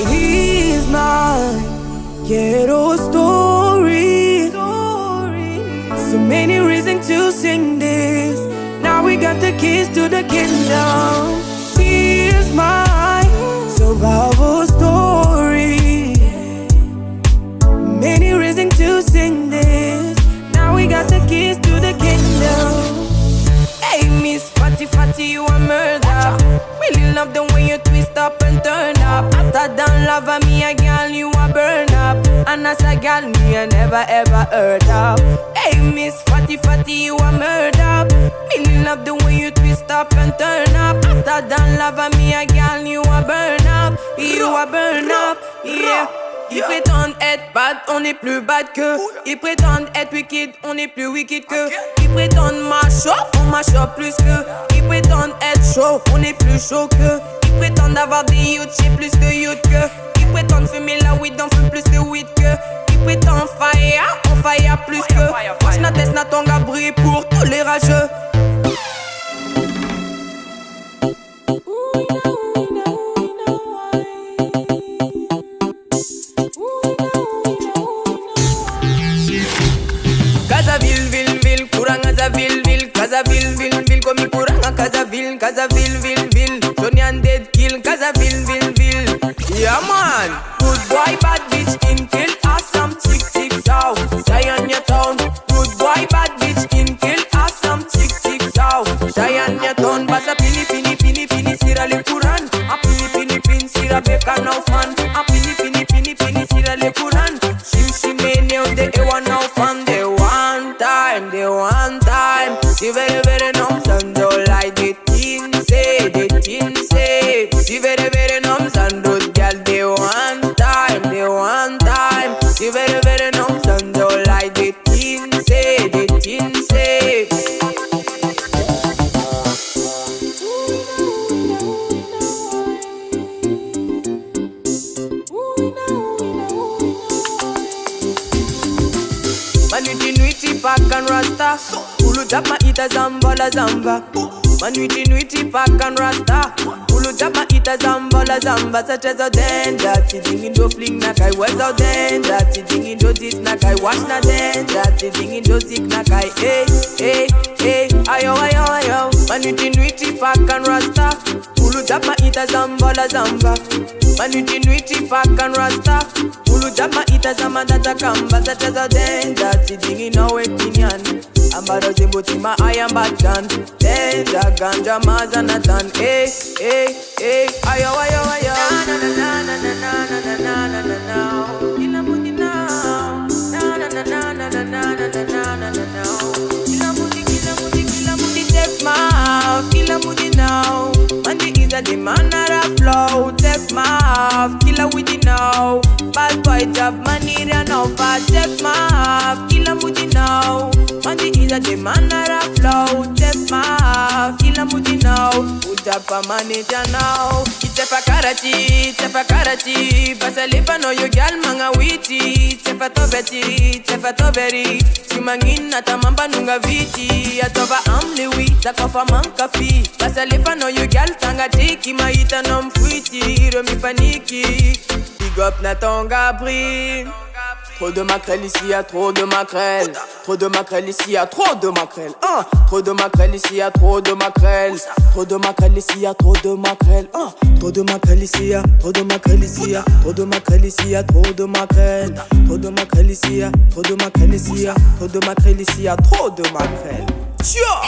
He's my ghetto story. So many reasons to sing this. Now we got the keys to the kingdom. Here's my survival story. Many reasons to sing this. Now we got the keys to the kingdom. Hey, Miss Fatty Fatty, you a murder. Really love the way you twist up and turn up. After than love of me, a girl, you a burn up. And as a girl, me I never ever heard of. Hey, Miss Fatty Fatty, you a murder. Really love the way you twist up and turn up. After than love of me, a girl, you a burn up. You a burn up, yeah. Ils prétendent être bad, on est plus bad que. Ils prétendent être wicked, on est plus wicked que. Ils prétendent mashup, on mashup plus que. Ils prétendent être chaud, on est plus chaud que. Ils prétendent avoir des youths, j'ai plus de youths que. Ils prétendent fumer la weed, on fume plus de weed que. Ils prétendent fire, on fire plus que. OASHNA TESS brille pour tous les rageux. Ville, comme il pourra en Casaville, ville. Sonian dead kill, Casaville. Yeah man, good boy, bad bitch, in kill, awesome, tick, sow. Shy on your town, good boy, bad bitch, in kill, awesome, tick, sow. Shy on your town, basa pini, sira le Quran. A pini, sira beka no fan. A pini, sira le Quran. Shim, ne de ewa no fan. The one time. Si very nom sando like the teen say. Si very nom sando girl the one time. Si very nom sando like the teen say. Manuiti pack and rasta. Ulu japa ita zamba la zamba. Manuiti pack and rasta. Ulu japa ita zamba la zamba. Such as a danger. Sitting in do fling nakai. Was out danger. Sitting in do this nakai. OASHNA danger. Sitting in do sick nakai. Hey. Ayo. Manuiti pack and rasta. Ulu japa ita zamba la zamba. Manuiti pack and rasta. Ulu japa ita zamba data kamba. Such as a danger. Sitting in no opinion. Ambaro zimboti ma I am bad gun. Danger ganja mazanatan. Hey. Ayo. Na. Kila muti now. Kila muti take my kila muti now. Mandi is a demand a flow. Take my kila muti now. Bad boy job money run over. Take my kila muti now. Mandi is a demand a flow. Take my kila muti now. Ujapa manager now. Tefa karati. Basa lepa no yo gal manga witi. Tefa toveri. Simangina tamamba nunga viti. Atova amle wit. Takofa manka fi. Basa lepa no yo gal tanga tiki. Maita nom fuiti. Remi paniki. Big up na tonga brille. Trop de maquerelle ici, y'a trop de maquerelle. Trop de maquerelle ici, y'a trop de maquerelle. Trop de maquerelle ici, y'a trop de maquerelle. Trop de maquerelle ici, y'a trop de maquerelle. Trop de maquerelle ici, y'a trop de maquerelle ici, y'a trop de maquerelle ici, y'a trop de maquerelle. Trop de maquerelle ici, y'a trop de maquerelle ici, y'a trop de maquerelle ici, y'a trop de maquerelle. Ciao.